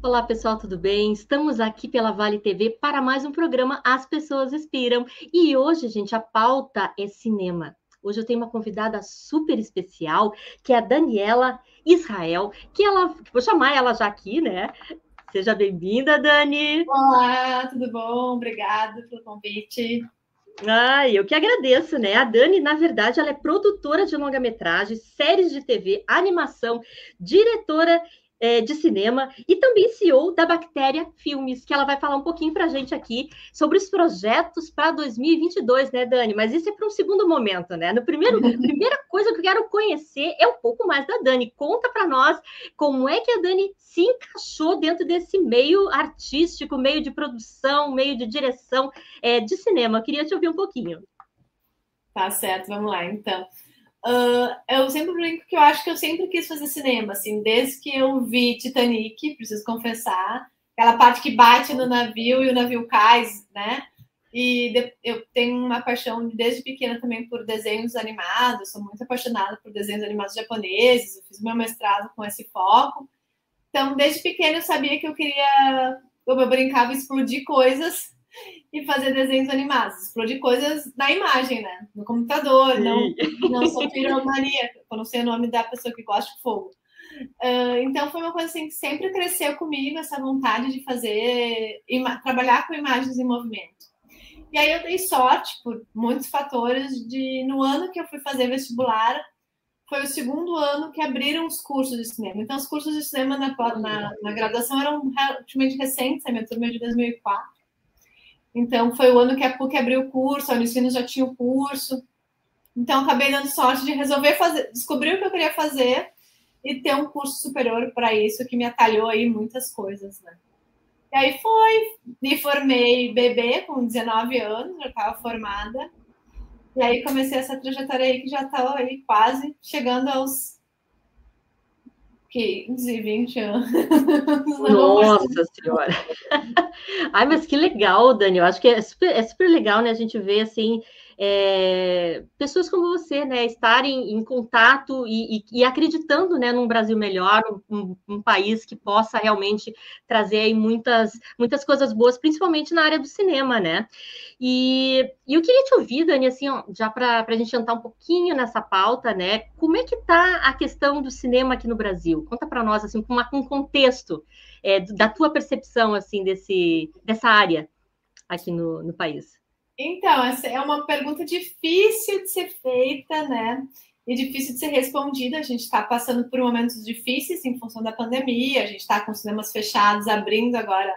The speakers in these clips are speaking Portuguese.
Olá, pessoal, tudo bem? Estamos aqui pela Vale TV para mais um programa As Pessoas Inspiram. E hoje, gente, a pauta é cinema. Hoje eu tenho uma convidada super especial, que é a Daniela Israel, vou chamar ela já aqui, né? Seja bem-vinda, Dani. Olá, tudo bom? Obrigada pelo convite. Eu que agradeço, né? A Dani, na verdade, ela é produtora de longa-metragem, séries de TV, animação, diretora de cinema e também CEO da Bactéria Filmes, que ela vai falar um pouquinho para a gente aqui sobre os projetos para 2022, né, Dani? Mas isso é para um segundo momento, né? Primeira coisa que eu quero conhecer é um pouco mais da Dani. Conta para nós como é que a Dani se encaixou dentro desse meio artístico, meio de produção, meio de direção de cinema. Eu queria te ouvir um pouquinho. Tá certo, vamos lá, então. Eu sempre brinco que eu acho que eu sempre quis fazer cinema, assim, desde que eu vi Titanic, preciso confessar, aquela parte que bate no navio e o navio cai, né? Eu tenho uma paixão desde pequena também por desenhos animados, sou muito apaixonada por desenhos animados japoneses, eu fiz meu mestrado com esse foco. Então, desde pequena eu sabia que eu queria, como eu brincava, explodir coisas e fazer desenhos animados, explodir coisas na imagem, né? No computador, não sou piromaníaca, eu não sei o nome da pessoa que gosta de fogo. Então foi uma coisa assim que sempre cresceu comigo, essa vontade de fazer, trabalhar com imagens em movimento. E aí eu dei sorte, por muitos fatores, no ano que eu fui fazer vestibular, foi o segundo ano que abriram os cursos de cinema. Então, os cursos de cinema na graduação eram relativamente recentes, a minha turma é de 2004. Então, foi o ano que a PUC abriu o curso, a Unicinos já tinha o curso. Então, acabei dando sorte de resolver descobrir o que eu queria fazer e ter um curso superior para isso, que me atalhou aí muitas coisas, né? E aí me formei bebê com 19 anos, já estava formada. E aí comecei essa trajetória aí que já está aí quase chegando aos 15, 20 anos. Nossa Senhora! Ai, mas que legal, Dani. Eu acho que é super legal, né? A gente ver assim pessoas como você, né, estarem em contato e acreditando, né, num Brasil melhor, um país que possa realmente trazer aí muitas coisas boas, principalmente na área do cinema, né? E eu queria te ouvir, Dani, assim, ó, já para a gente entrar um pouquinho nessa pauta, né? Como é que está a questão do cinema aqui no Brasil? Conta para nós, assim, com um contexto da tua percepção, assim, dessa área aqui no país. Então, essa é uma pergunta difícil de ser feita, né? E difícil de ser respondida. A gente está passando por momentos difíceis em função da pandemia, a gente está com cinemas fechados, abrindo agora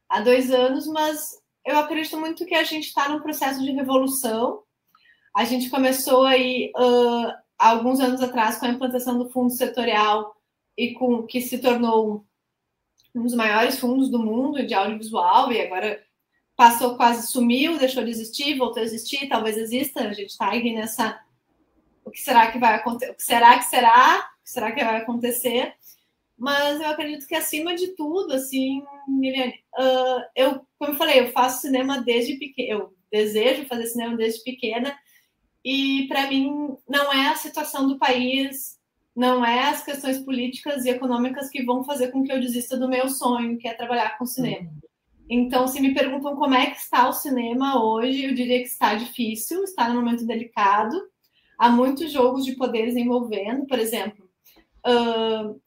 há 2 anos, mas eu acredito muito que a gente está num processo de revolução. A gente começou aí há alguns anos atrás com a implantação do fundo setorial e que se tornou um dos maiores fundos do mundo de audiovisual, e agora passou, quase sumiu, deixou de existir, voltou a existir, talvez exista, a gente está aí nessa... O que será que vai acontecer? O que será que será? O que será que vai acontecer? Mas eu acredito que, acima de tudo, assim, Miliane, como eu falei, eu faço cinema desde pequena, eu desejo fazer cinema desde pequena, e para mim não é a situação do país, não é as questões políticas e econômicas que vão fazer com que eu desista do meu sonho, que é trabalhar com cinema. Então, se me perguntam como é que está o cinema hoje, eu diria que está difícil, está num momento delicado. Há muitos jogos de poderes envolvendo, por exemplo,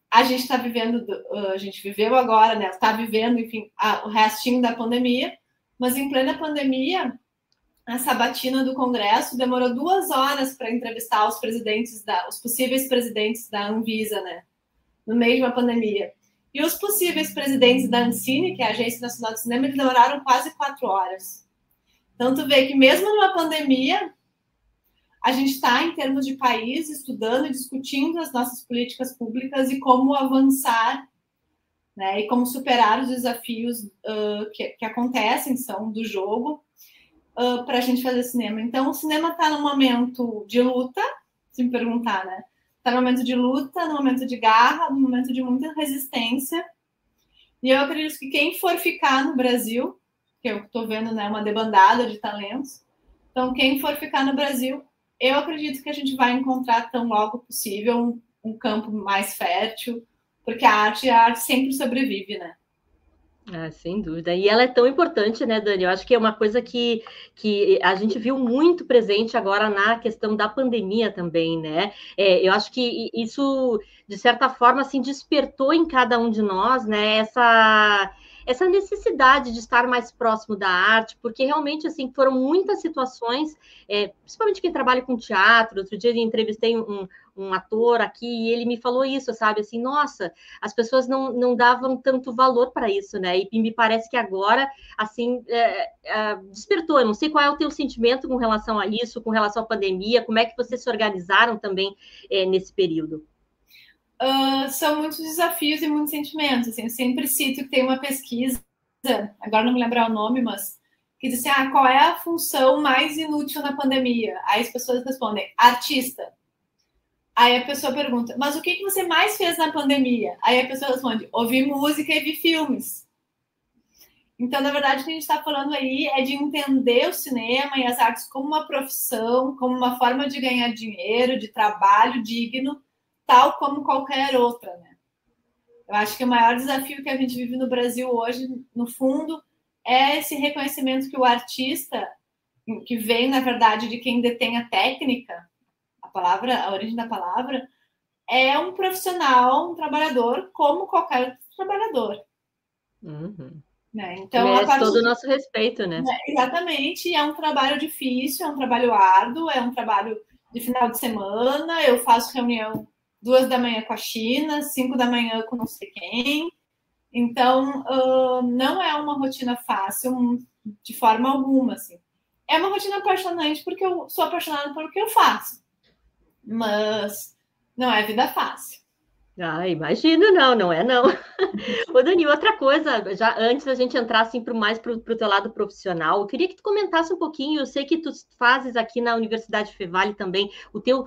a gente está vivendo, a gente viveu agora, né? Está vivendo, enfim, o restinho da pandemia, mas em plena pandemia, a sabatina do Congresso demorou 2 horas para entrevistar os possíveis presidentes da Anvisa, né? No meio de uma pandemia. E os possíveis presidentes da Ancine, que é a Agência Nacional de Cinema, eles demoraram quase 4 horas. Então, tu vê que mesmo numa pandemia, a gente está, em termos de país, estudando e discutindo as nossas políticas públicas e como avançar, né, e como superar os desafios que acontecem, são do jogo, para a gente fazer cinema. Então, o cinema está num momento de luta, se me perguntar, né? Está num momento de luta, num momento de garra, num momento de muita resistência. E eu acredito que quem for ficar no Brasil, que eu estou vendo, né, uma debandada de talentos, então quem for ficar no Brasil, eu acredito que a gente vai encontrar tão logo possível um campo mais fértil, porque a arte sempre sobrevive, né? Ah, sem dúvida. E ela é tão importante, né, Dani? Eu acho que é uma coisa que a gente viu muito presente agora na questão da pandemia também, né? Eu acho que isso, de certa forma, assim, despertou em cada um de nós, né, essa necessidade de estar mais próximo da arte, porque realmente, assim, foram muitas situações, principalmente quem trabalha com teatro. Outro dia eu entrevistei um ator aqui e ele me falou isso, sabe? Assim, nossa, as pessoas não davam tanto valor para isso, né? E me parece que agora, assim, despertou. Eu não sei qual é o teu sentimento com relação a isso, com relação à pandemia, como é que vocês se organizaram também nesse período? São muitos desafios e muitos sentimentos. Assim, eu sempre cito que tem uma pesquisa, agora não me lembrar o nome, mas que diz assim, qual é a função mais inútil na pandemia? Aí as pessoas respondem, artista. Aí a pessoa pergunta, mas o que você mais fez na pandemia? Aí a pessoa responde, ouvir música e ver filmes. Então, na verdade, o que a gente está falando aí é de entender o cinema e as artes como uma profissão, como uma forma de ganhar dinheiro, de trabalho digno, tal como qualquer outra, né? Eu acho que o maior desafio que a gente vive no Brasil hoje, no fundo, é esse reconhecimento que o artista, que vem, na verdade, de quem detém a técnica, a origem da palavra, é um profissional, um trabalhador, como qualquer outro trabalhador. Uhum. Né? Então, merece todo o nosso respeito, né? Exatamente, é um trabalho difícil, é um trabalho árduo, é um trabalho de final de semana. Eu faço reunião 2 da manhã com a China, 5 da manhã com não sei quem. Então, não é uma rotina fácil de forma alguma. Assim. É uma rotina apaixonante porque eu sou apaixonada pelo que eu faço, mas não é vida fácil. Ah, imagino, não é não. Ô, Dani, outra coisa, já antes da gente entrar assim mais para o teu lado profissional, eu queria que tu comentasse um pouquinho. Eu sei que tu fazes aqui na Universidade Fevale também o teu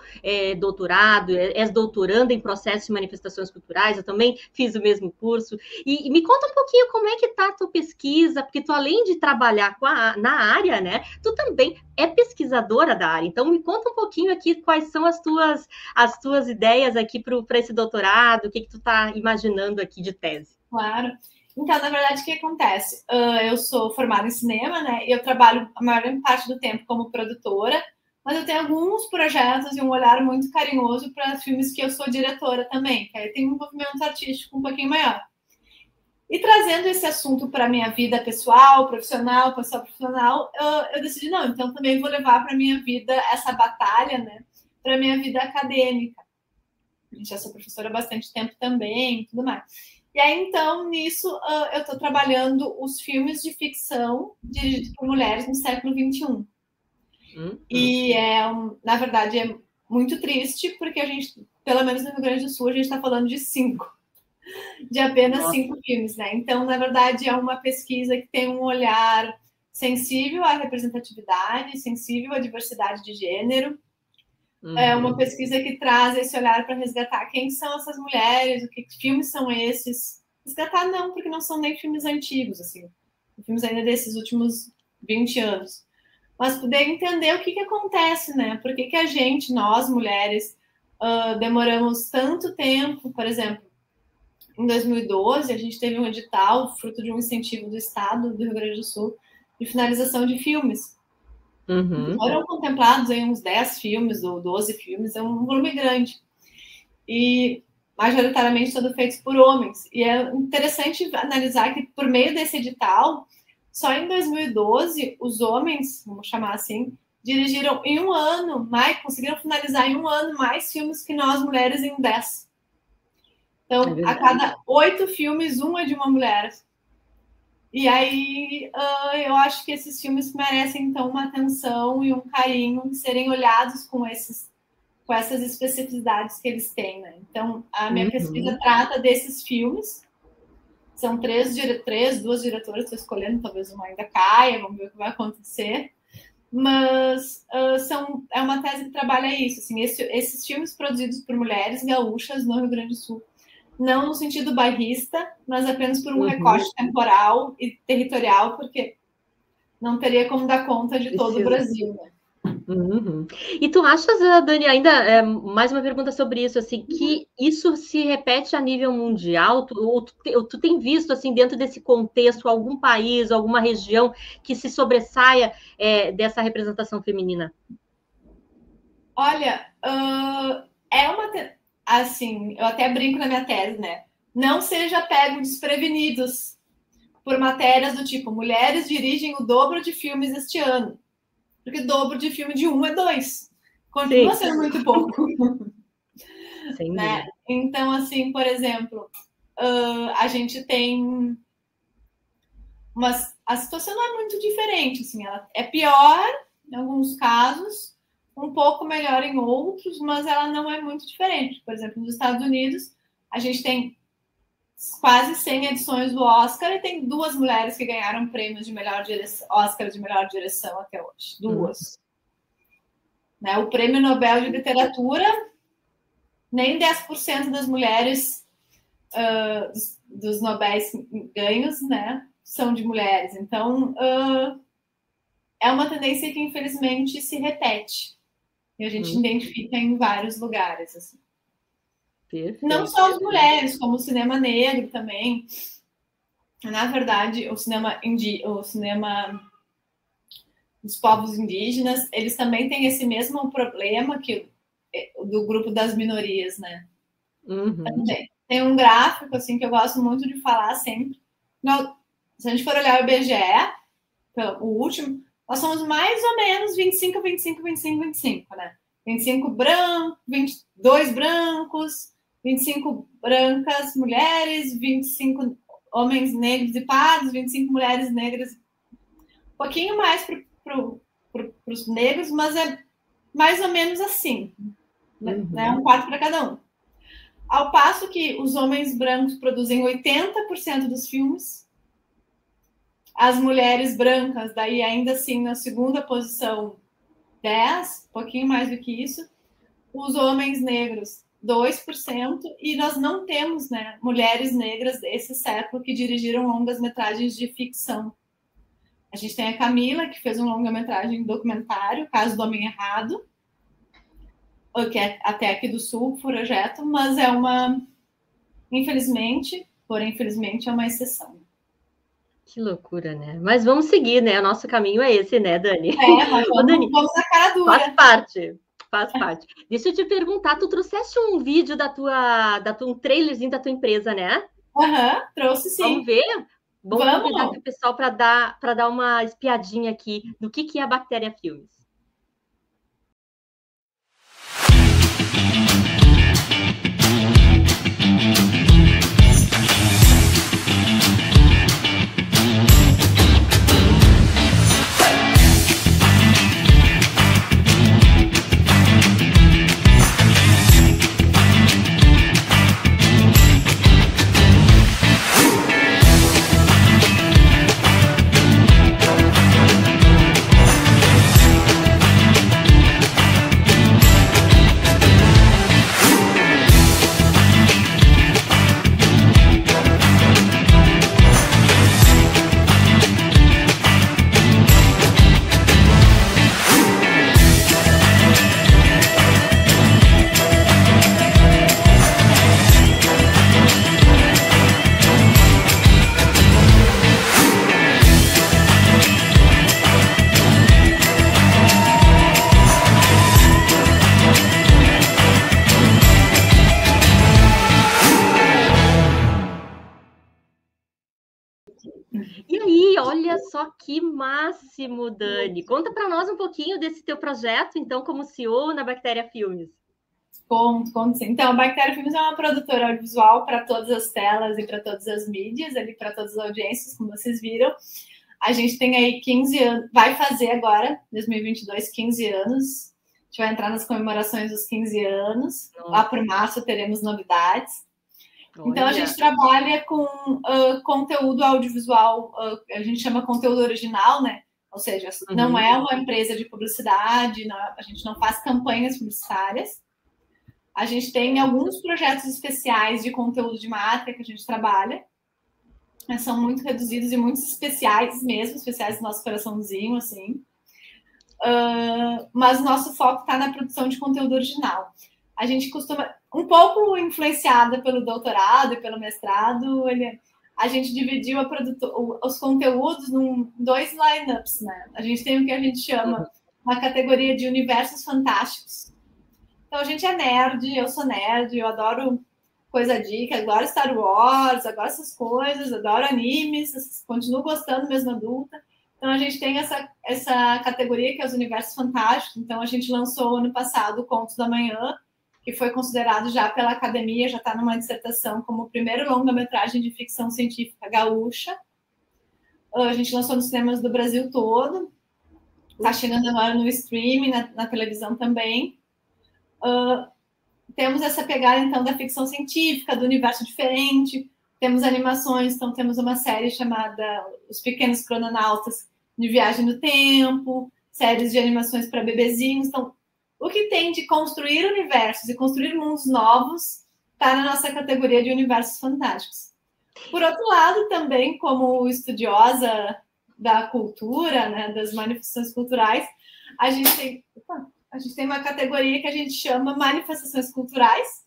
doutorado, és doutoranda em processos e manifestações culturais. Eu também fiz o mesmo curso. E me conta um pouquinho como é que está a tua pesquisa, porque tu, além de trabalhar na área, né, tu também é pesquisadora da área. Então, me conta um pouquinho aqui quais são as tuas ideias aqui para esse doutorado, o que tu está imaginando aqui de tese. Claro. Então, na verdade, o que acontece? Eu sou formada em cinema, né? E eu trabalho a maior parte do tempo como produtora, mas eu tenho alguns projetos e um olhar muito carinhoso para filmes que eu sou diretora também, que aí tem um movimento artístico um pouquinho maior. E trazendo esse assunto para a minha vida pessoal, profissional, eu decidi, não, então também vou levar para a minha vida essa batalha, né? Para a minha vida acadêmica. Eu já sou professora há bastante tempo também, tudo mais. E aí, então, nisso, eu estou trabalhando os filmes de ficção dirigidos por mulheres no século XXI. E, na verdade, é muito triste, porque a gente, pelo menos no Rio Grande do Sul, a gente está falando de apenas 5 filmes, né? Então, na verdade, é uma pesquisa que tem um olhar sensível à representatividade, sensível à diversidade de gênero. É uma pesquisa que traz esse olhar para resgatar quem são essas mulheres, que filmes são esses. Resgatar não, porque não são nem filmes antigos, assim. Filmes ainda desses últimos 20 anos. Mas poder entender o que acontece, né? Por que a gente, nós, mulheres, demoramos tanto tempo, por exemplo, em 2012, a gente teve um edital, fruto de um incentivo do Estado do Rio Grande do Sul, de finalização de filmes. Foram contemplados aí uns 10 filmes ou 12 filmes, é um volume grande. E majoritariamente todos feitos por homens. E é interessante analisar que, por meio desse edital, só em 2012, os homens, vamos chamar assim, dirigiram em um ano conseguiram finalizar em um ano mais filmes que nós, mulheres, em 10. Então, a cada 8 filmes, um é de uma mulher. E aí, eu acho que esses filmes merecem, então, uma atenção e um carinho de serem olhados com essas especificidades que eles têm, né? Então, a minha pesquisa trata desses filmes. São 2 diretoras, estou escolhendo, talvez uma ainda caia, vamos ver o que vai acontecer. Mas é uma tese que trabalha isso, assim, esses filmes produzidos por mulheres gaúchas no Rio Grande do Sul, não no sentido bairrista, mas apenas por um recorte temporal e territorial, porque não teria como dar conta de todo o Brasil, né? Uhum. E tu achas, Dani, ainda mais uma pergunta sobre isso, assim, que isso se repete a nível mundial? Tu tem visto, assim, dentro desse contexto, algum país, alguma região que se sobressaia dessa representação feminina? Olha, é uma. Assim, eu até brinco na minha tese, né? Não seja pego desprevenidos por matérias do tipo: mulheres dirigem o dobro de filmes este ano. Porque dobro de filme de 1 é 2. Continua sendo muito pouco. Sem Né? dúvida. Então, assim, por exemplo, a gente tem. Mas a situação não é muito diferente. Assim, ela é pior em alguns casos, um pouco melhor em outros, mas ela não é muito diferente. Por exemplo, nos Estados Unidos, a gente tem quase 100 edições do Oscar e tem 2 mulheres que ganharam prêmios de melhor direção, Oscar de melhor direção até hoje. 2. Né? O Prêmio Nobel de Literatura, nem 10% das mulheres dos Nobéis ganhos, né, são de mulheres. Então, é uma tendência que, infelizmente, se repete. E a gente identifica em vários lugares. Assim. Perfeito. Não só as mulheres, como o cinema negro também. Na verdade, o cinema dos povos indígenas, eles também têm esse mesmo problema que do grupo das minorias, né? Também. Tem um gráfico assim que eu gosto muito de falar sempre. Se a gente for olhar o IBGE, o último, nós somos mais ou menos 25, 25, 25, 25, né? 25 brancos, 22 brancos, 25 brancas mulheres, 25 homens negros e pardos, 25 mulheres negras. Um pouquinho mais para os negros, mas é mais ou menos assim. Né? Um quarto para cada um. Ao passo que os homens brancos produzem 80% dos filmes, as mulheres brancas, daí ainda assim na segunda posição, 10%, um pouquinho mais do que isso, os homens negros, 2%, e nós não temos, né, mulheres negras desse século que dirigiram longas-metragens de ficção. A gente tem a Camila, que fez um longa-metragem documentário, Caso do Homem Errado, que é até aqui do Sul, projeto, mas é uma, infelizmente, porém, infelizmente, é uma exceção. Que loucura, né? Mas vamos seguir, né? O nosso caminho é esse, né, Dani? Mas vamos na cara dura. Faz parte, faz parte. Deixa eu te perguntar, tu trouxeste um vídeo um trailerzinho da tua empresa, né? Trouxe sim. Vamos ver? Vamos convidar o pessoal para dar uma espiadinha aqui do que é a Bactéria Filmes. E aí, olha só que máximo, Dani. Conta para nós um pouquinho desse teu projeto, então, como CEO na Bactéria Filmes. Conto sim. Então, a Bactéria Filmes é uma produtora audiovisual para todas as telas e para todas as mídias, ali para todas as audiências, como vocês viram. A gente tem aí 15 anos, vai fazer agora, 2022, 15 anos. A gente vai entrar nas comemorações dos 15 anos. Nossa. Lá para março teremos novidades. Então, a gente trabalha com conteúdo audiovisual, a gente chama conteúdo original, né? Ou seja, não é uma empresa de publicidade, a gente não faz campanhas publicitárias. A gente tem alguns projetos especiais de conteúdo de marca que a gente trabalha. São muito reduzidos e muito especiais mesmo, especiais do nosso coraçãozinho, assim. mas nosso foco está na produção de conteúdo original. A gente costuma, um pouco influenciada pelo doutorado e pelo mestrado, a gente dividiu os conteúdos em 2 lineups, né? A gente tem o que a gente chama uma categoria de universos fantásticos. Então, a gente é nerd, eu sou nerd, eu adoro coisa dica, adoro Star Wars, adoro essas coisas, adoro animes, continuo gostando mesmo adulta. Então, a gente tem essa categoria que é os universos fantásticos. Então, a gente lançou ano passado o Contos da Manhã, que foi considerado já pela academia, já está numa dissertação como o primeiro longa-metragem de ficção científica gaúcha. A gente lançou nos cinemas do Brasil todo. Está chegando agora no streaming, na televisão também. Temos essa pegada, então, da ficção científica, do universo diferente. Temos animações, então temos uma série chamada Os Pequenos Crononautas de Viagem no Tempo, séries de animações para bebezinhos. Então, o que tem de construir universos e construir mundos novos está na nossa categoria de universos fantásticos. Por outro lado, também, como estudiosa da cultura, né, das manifestações culturais, a gente tem uma categoria que a gente chama manifestações culturais,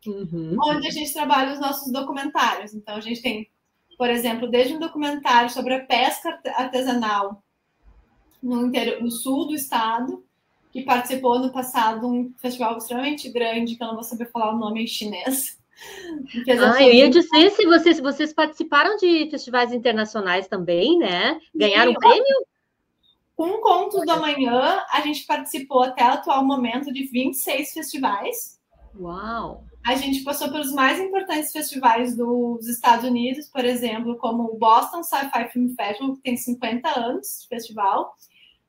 onde a gente trabalha os nossos documentários. Então, a gente tem, por exemplo, desde um documentário sobre a pesca artesanal no sul do estado, que participou no passado um festival extremamente grande, que eu não vou saber falar o nome em chinês. Eu ia dizer se vocês participaram de festivais internacionais também, né? Ganharam prêmio? Com Contos da Manhã, a gente participou até o atual momento de 26 festivais. Uau! A gente passou pelos mais importantes festivais dos Estados Unidos, por exemplo, como o Boston Sci-Fi Film Festival, que tem 50 anos de festival,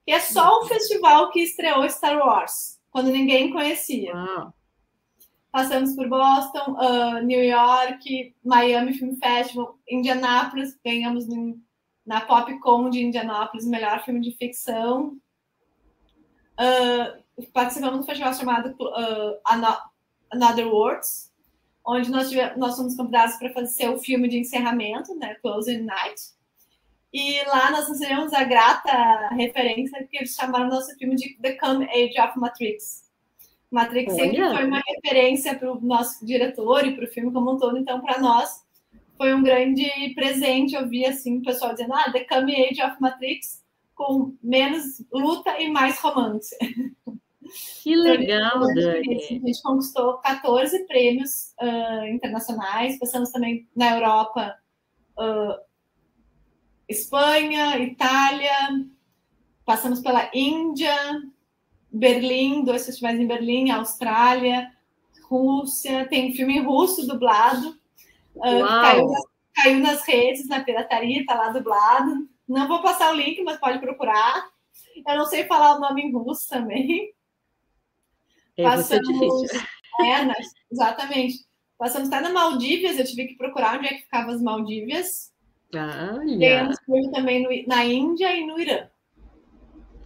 que é só o festival que estreou Star Wars, quando ninguém conhecia. Uau. Passamos por Boston, New York, Miami Film Festival, Indianápolis, ganhamos na PopCon de Indianápolis o melhor filme de ficção. Participamos do festival chamado Another Worlds, onde nós fomos convidados para fazer o filme de encerramento, né, Closing Night. E lá nós recebemos a grata referência que eles chamaram o nosso filme de The Come Age of Matrix. Matrix sempre foi uma referência para o nosso diretor e para o filme como um todo, então para nós foi um grande presente ouvir assim, o pessoal dizendo The Come Age of Matrix com menos luta e mais romance. Que legal, Dani. A gente conquistou 14 prêmios internacionais, passamos também na Europa, Espanha, Itália, passamos pela Índia, Berlim, 2 festivais em Berlim, Austrália, Rússia, tem filme em russo dublado, caiu nas redes, na pirataria, está lá dublado. Não vou passar o link, mas pode procurar. Eu não sei falar o nome em russo também. Passamos, difícil. Exatamente. Passamos até na Maldívias, eu tive que procurar onde é que ficavam as Maldívias. Olha. Ganhamos filme também na Índia e no Irã.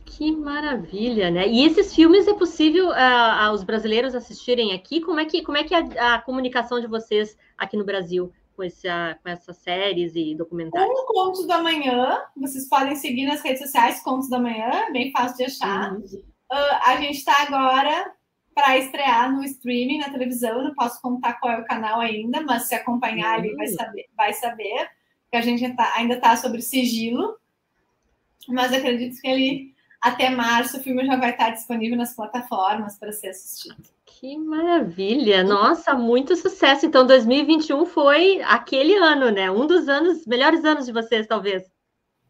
Que maravilha, né? E esses filmes é possível aos brasileiros assistirem aqui? Como é que é a comunicação de vocês aqui no Brasil com essas séries e documentários? O Contos da Manhã, vocês podem seguir nas redes sociais, Contos da Manhã, bem fácil de achar. A gente está agora para estrear no streaming, na televisão, eu não posso contar qual é o canal ainda, mas se acompanhar ali vai saber, que a gente ainda está sobre sigilo, mas acredito que ali até março o filme já vai estar disponível nas plataformas para ser assistido. Que maravilha! Nossa, muito sucesso! Então, 2021 foi aquele ano, né? Um dos melhores anos de vocês, talvez.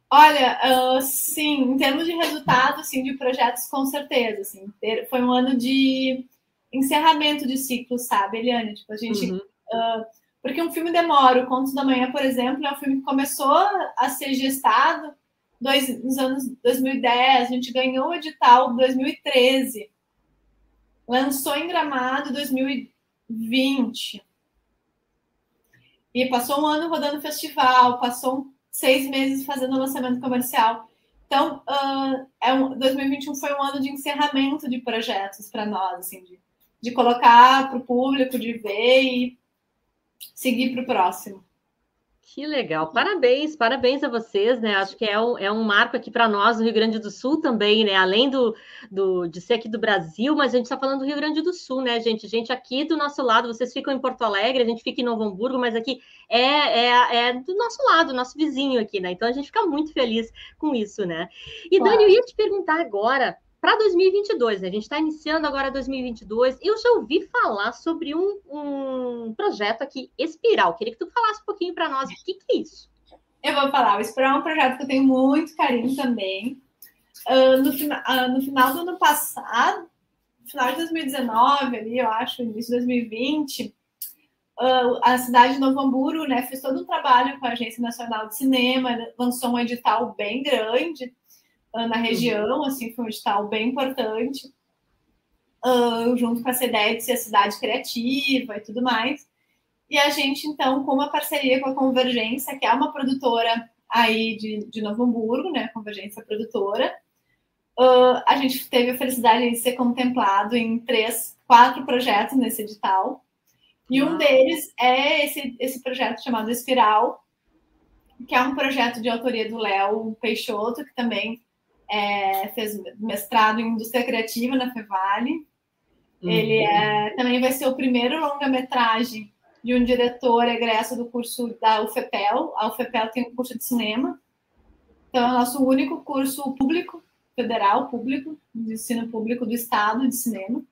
Olha, sim, em termos de resultado, assim, de projetos, com certeza. Assim, foi um ano de encerramento de ciclo, sabe, Eliane? Tipo, a gente... porque um filme demora. O Contos da Manhã, por exemplo, é um filme que começou a ser gestado nos anos 2010, a gente ganhou o edital em 2013, lançou em Gramado em 2020, e passou um ano rodando festival, passou 6 meses fazendo lançamento comercial. Então, 2021 foi um ano de encerramento de projetos para nós, assim, de colocar para o público, de ver e seguir para o próximo. Que legal, parabéns, parabéns a vocês, né? Acho que é um marco aqui para nós no Rio Grande do Sul também, né? Além de ser aqui do Brasil, mas a gente está falando do Rio Grande do Sul, né, gente? Gente aqui do nosso lado, vocês ficam em Porto Alegre, a gente fica em Novo Hamburgo, mas aqui é do nosso lado, nosso vizinho aqui, né? Então a gente fica muito feliz com isso, né? E Dani, eu ia te perguntar agora para 2022, né? A gente está iniciando agora 2022. Eu já ouvi falar sobre um projeto aqui, Espiral. Queria que tu falasse um pouquinho para nós. O que é isso? Eu vou falar. O Espiral é um projeto que eu tenho muito carinho também. No final do ano passado, final de 2019, ali, eu acho, início de 2020, a cidade de Novo Hamburgo, né, fez todo um trabalho com a Agência Nacional de Cinema, lançou um edital bem grande na região, assim, foi um edital bem importante, junto com essa ideia de ser cidade criativa e tudo mais. E a gente, então, com uma parceria com a Convergência, que é uma produtora aí de Novo Hamburgo, né, Convergência Produtora, a gente teve a felicidade de ser contemplado em 4 projetos nesse edital. E um deles é esse projeto chamado Espiral, que é um projeto de autoria do Léo Peixoto, que também fez mestrado em Indústria Criativa na Fevale. Ele também vai ser o primeiro longa-metragem de um diretor egresso do curso da UFPEL. A UFPEL tem um curso de cinema. Então, é o nosso único curso público, federal público, de ensino público do Estado de cinema.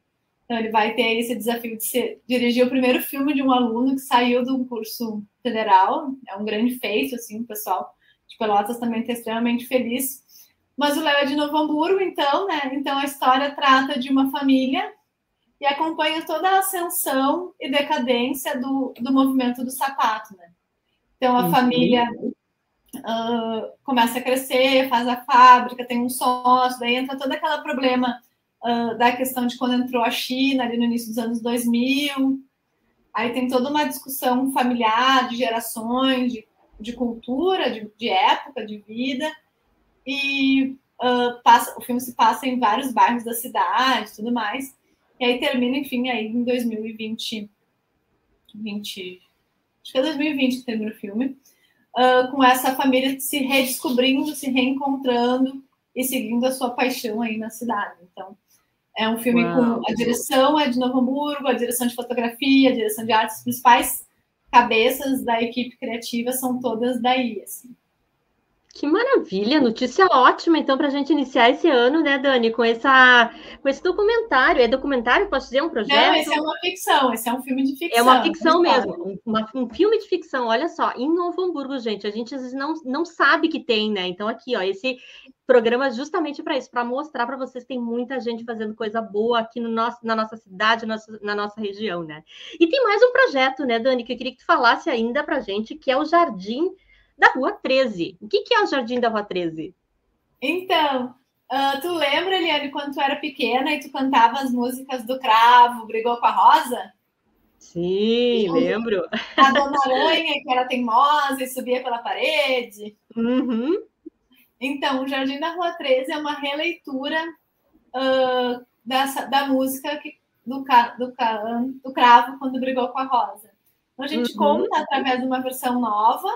Então, ele vai ter esse desafio de dirigir o primeiro filme de um aluno que saiu de um curso federal. É um grande feito, assim, o pessoal de Pelotas também está extremamente feliz. Mas o Léo é de Novo Hamburgo, então, né? Então, a história trata de uma família e acompanha toda a ascensão e decadência do movimento do sapato, né? Então, a família começa a crescer, faz a fábrica, tem um sócio, daí entra todo aquele problema da questão de quando entrou a China, ali no início dos anos 2000. Aí tem toda uma discussão familiar, de gerações, de cultura, de época, de vida. E o filme se passa em vários bairros da cidade e tudo mais. E aí termina, enfim, aí em 2020. Acho que é 2020 que termina o filme. Com essa família se redescobrindo, se reencontrando e seguindo a sua paixão aí na cidade. Então, é um filme com a direção é de Novo Hamburgo, a direção de fotografia, a direção de arte, as principais cabeças da equipe criativa são todas daí, assim. Que maravilha, notícia ótima, então, para a gente iniciar esse ano, né, Dani, com esse documentário. É documentário? Posso dizer um projeto? Não, esse é uma ficção, esse é um filme de ficção. É uma ficção mesmo, um filme de ficção, olha só, em Novo Hamburgo, gente, a gente às vezes não sabe que tem, né? Então, aqui, ó, esse programa é justamente para isso, para mostrar para vocês que tem muita gente fazendo coisa boa aqui na nossa cidade, na nossa região, né? E tem mais um projeto, né, Dani, que eu queria que tu falasse ainda para a gente, que é o Jardim da Rua 13. O que é o Jardim da Rua 13? Então, tu lembra, Eliane, quando tu era pequena e tu cantava as músicas do Cravo, Brigou com a Rosa? Sim, lembro. A Dona Aranha, que era teimosa e subia pela parede. Uhum. Então, o Jardim da Rua 13 é uma releitura da música do Cravo, quando brigou com a Rosa. Então, a gente conta, através de uma versão nova,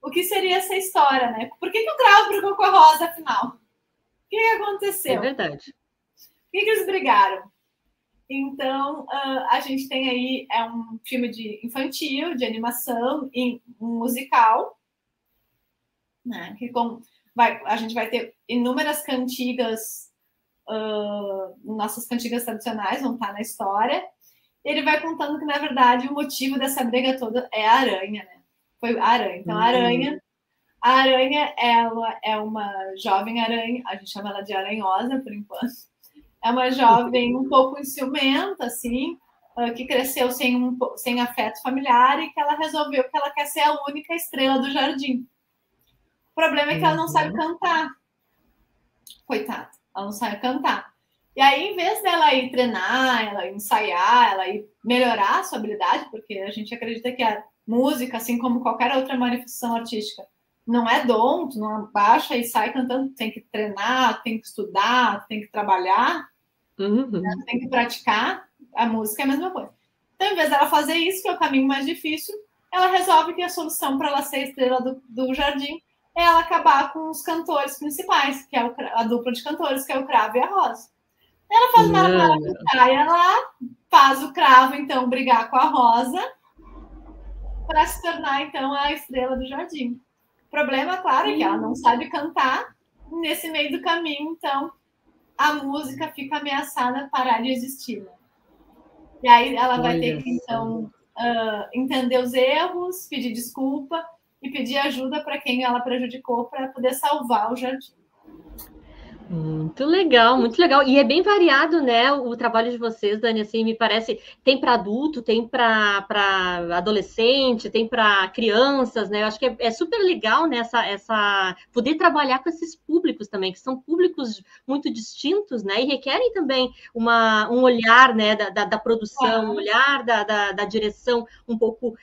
o que seria essa história, né? Por que o Cravo brigou com a Rosa, afinal? O que aconteceu? É verdade. Por que eles brigaram? Então, a gente tem aí um filme infantil, de animação, um musical, né? A gente vai ter inúmeras cantigas, nossas cantigas tradicionais vão estar na história. Ele vai contando que, na verdade, o motivo dessa briga toda é a aranha, né? Foi a aranha. Então, a aranha, ela é uma jovem aranha, a gente chama ela de aranhosa, por enquanto. É uma jovem um pouco ciumenta, assim, que cresceu sem afeto familiar e que ela resolveu que ela quer ser a única estrela do jardim. O problema é que ela não sabe cantar. Coitada, ela não sabe cantar. E aí, em vez dela ir treinar, ela ir ensaiar, ela ir melhorar a sua habilidade, porque a gente acredita que a música, assim como qualquer outra manifestação artística, não é dom, tu não baixa e sai cantando, tem que treinar, tem que estudar, tem que trabalhar, tem que praticar. A música é a mesma coisa. Então, em vez dela fazer isso, que é o caminho mais difícil, ela resolve que a solução para ela ser estrela do jardim é ela acabar com os cantores principais, que é a dupla de cantores, que é o Cravo e a Rosa. Ela faz uma maracutaia lá, faz o Cravo, então, brigar com a Rosa, para se tornar, então, a estrela do jardim. O problema, claro, é que ela não sabe cantar. Nesse meio do caminho, então, a música fica ameaçada parar de existir. Né? E aí ela vai ter que, então, entender os erros, pedir desculpa e pedir ajuda para quem ela prejudicou para poder salvar o jardim. Muito legal, muito legal. E é bem variado, né, o trabalho de vocês, Dani, assim, me parece, tem para adulto, tem para adolescente, tem para crianças, né? Eu acho que é super legal, né, essa poder trabalhar com esses públicos também, que são públicos muito distintos, né, e requerem também um olhar, né, da produção, um olhar da direção um pouco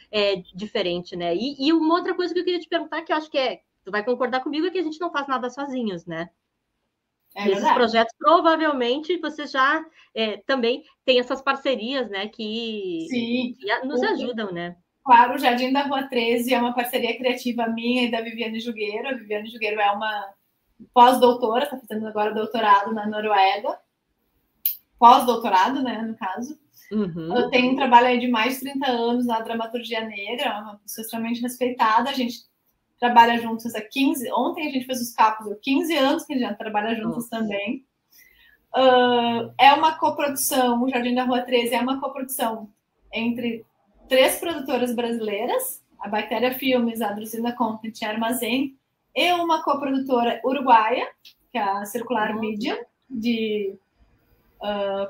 diferente, né? E uma outra coisa que eu queria te perguntar, que eu acho que tu vai concordar comigo, é que a gente não faz nada sozinhos, né? Nesses projetos, provavelmente, você já também tem essas parcerias, né, que nos ajudam, né? Claro, o Jardim da Rua 13 é uma parceria criativa minha e da Viviane Jugueiro. A Viviane Jugueiro é uma pós-doutora, está fazendo agora doutorado na Noruega. Pós-doutorado, né, no caso. Uhum. Eu tenho um trabalho aí de mais de 30 anos na dramaturgia negra, uma pessoa extremamente respeitada. A gente trabalha juntos há 15... Ontem a gente fez os capos, há 15 anos que a gente trabalha juntos também. É uma coprodução, o Jardim da Rua 13 é uma coprodução entre 3 produtoras brasileiras, a Bactéria Filmes, a Drusila Content e a Armazém, e uma coprodutora uruguaia, que é a Circular Mídia, de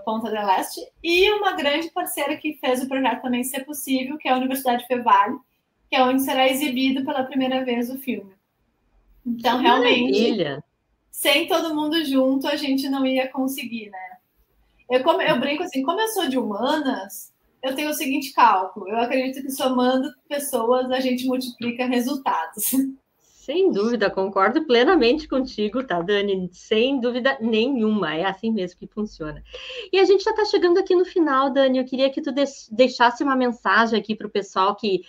Ponta del Este, e uma grande parceira que fez o projeto também ser possível, que é a Universidade Fevale, que é onde será exibido pela primeira vez o filme. Então, realmente, sem todo mundo junto, a gente não ia conseguir, né? Eu brinco assim, como eu sou de humanas, eu tenho o seguinte cálculo, eu acredito que somando pessoas, a gente multiplica resultados. Sem dúvida, concordo plenamente contigo, tá, Dani? Sem dúvida nenhuma, é assim mesmo que funciona. E a gente já está chegando aqui no final, Dani. Eu queria que tu deixasse uma mensagem aqui para o pessoal que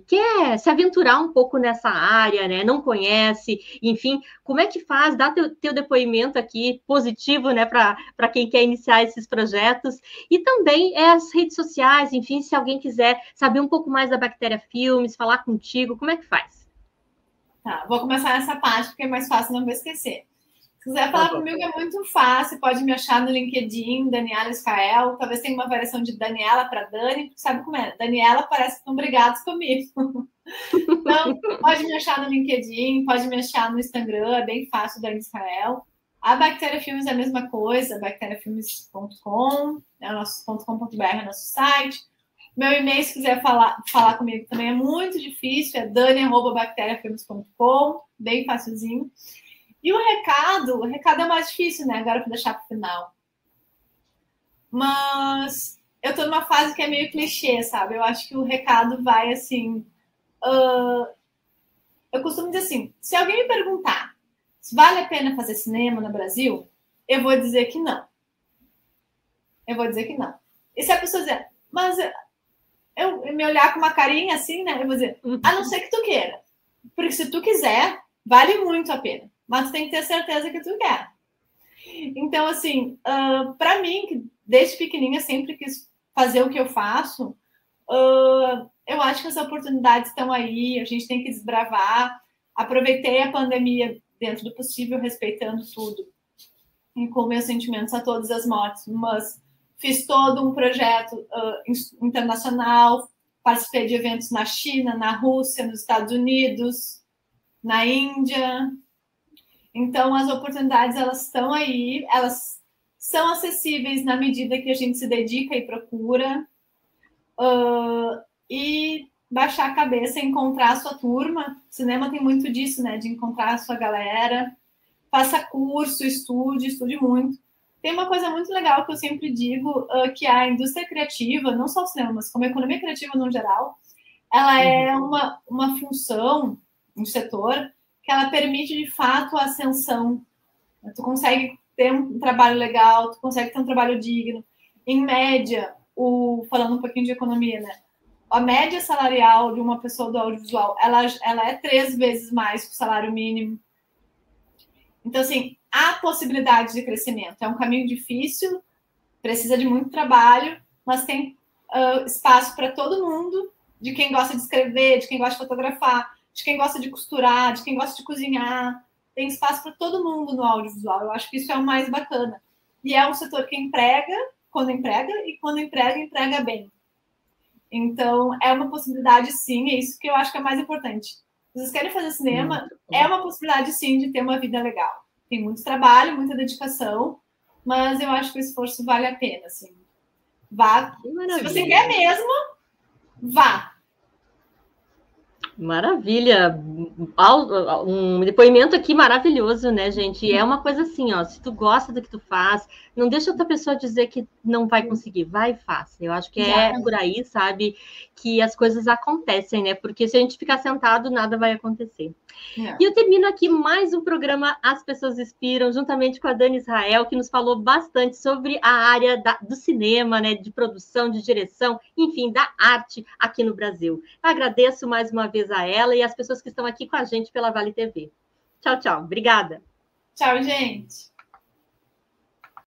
quer se aventurar um pouco nessa área, né? Não conhece, enfim, como é que faz? Dá teu depoimento aqui positivo, né, para quem quer iniciar esses projetos. E também as redes sociais, enfim, se alguém quiser saber um pouco mais da Bactéria Filmes, falar contigo, como é que faz? Tá, vou começar essa parte porque é mais fácil, não vou esquecer. Se quiser falar comigo é muito fácil, pode me achar no LinkedIn, Daniela Israel, talvez tenha uma variação de Daniela para Dani, porque sabe como é? Daniela parece que estão brigados comigo. Então, pode me achar no LinkedIn, pode me achar no Instagram, é bem fácil, Dani Israel. A Bactéria Filmes é a mesma coisa, bacteriafilmes.com, é o nosso .com.br, é o nosso site. Meu e-mail, se quiser falar comigo também é muito difícil, é dani@bacteriafilmes.com, bem facilzinho. E o recado é mais difícil, né? Agora vou deixar para o final. Mas eu estou numa fase que é meio clichê, sabe? Eu acho que o recado vai assim... eu costumo dizer assim, se alguém me perguntar se vale a pena fazer cinema no Brasil, eu vou dizer que não. Eu vou dizer que não. E se a pessoa dizer, mas... eu me olhar com uma carinha assim, né? Eu vou dizer, a não ser que tu queira. Porque se tu quiser, vale muito a pena. Mas tu tem que ter certeza que tu quer. Então, assim, para mim, que desde pequenininha sempre quis fazer o que eu faço, eu acho que as oportunidades estão aí, a gente tem que desbravar. Aproveitei a pandemia dentro do possível, respeitando tudo. E com meus sentimentos a todas as mortes, mas... fiz todo um projeto internacional, participei de eventos na China, na Rússia, nos Estados Unidos, na Índia. Então, as oportunidades, elas estão aí, elas são acessíveis na medida que a gente se dedica e procura. E baixar a cabeça e encontrar a sua turma. O cinema tem muito disso, né? De encontrar a sua galera. Faça curso, estude muito. Tem uma coisa muito legal que eu sempre digo, que a indústria criativa, não só o cinema, mas como a economia criativa no geral, ela é uma função, um setor, que ela permite, de fato, a ascensão. Tu consegue ter um trabalho legal, tu consegue ter um trabalho digno. Em média, falando um pouquinho de economia, né? a média salarial de uma pessoa do audiovisual, ela é 3 vezes mais que o salário mínimo. Então, assim, há possibilidade de crescimento. É um caminho difícil, precisa de muito trabalho, mas tem espaço para todo mundo, de quem gosta de escrever, de quem gosta de fotografar, de quem gosta de costurar, de quem gosta de cozinhar. Tem espaço para todo mundo no audiovisual. Eu acho que isso é o mais bacana. E é um setor que emprega, e quando emprega, emprega bem. Então, é uma possibilidade, sim, é isso que eu acho que é mais importante. Se vocês querem fazer cinema, é uma possibilidade, sim, de ter uma vida legal. Tem muito trabalho, muita dedicação, mas eu acho que o esforço vale a pena, assim. Vá. Se você quer mesmo, vá. Maravilha, um depoimento aqui maravilhoso, né, gente? E é uma coisa assim, ó, se tu gosta do que tu faz, não deixa outra pessoa dizer que não vai conseguir, vai e faz. Eu acho que é por aí, sabe, que as coisas acontecem, né? Porque se a gente ficar sentado, nada vai acontecer. E eu termino aqui mais um programa As Pessoas Inspiram, juntamente com a Dani Israel, que nos falou bastante sobre a área do cinema, né, de produção, de direção, enfim, da arte aqui no Brasil. Eu agradeço mais uma vez a ela e as pessoas que estão aqui com a gente pela Vale TV. Tchau, tchau. Obrigada. Tchau, gente.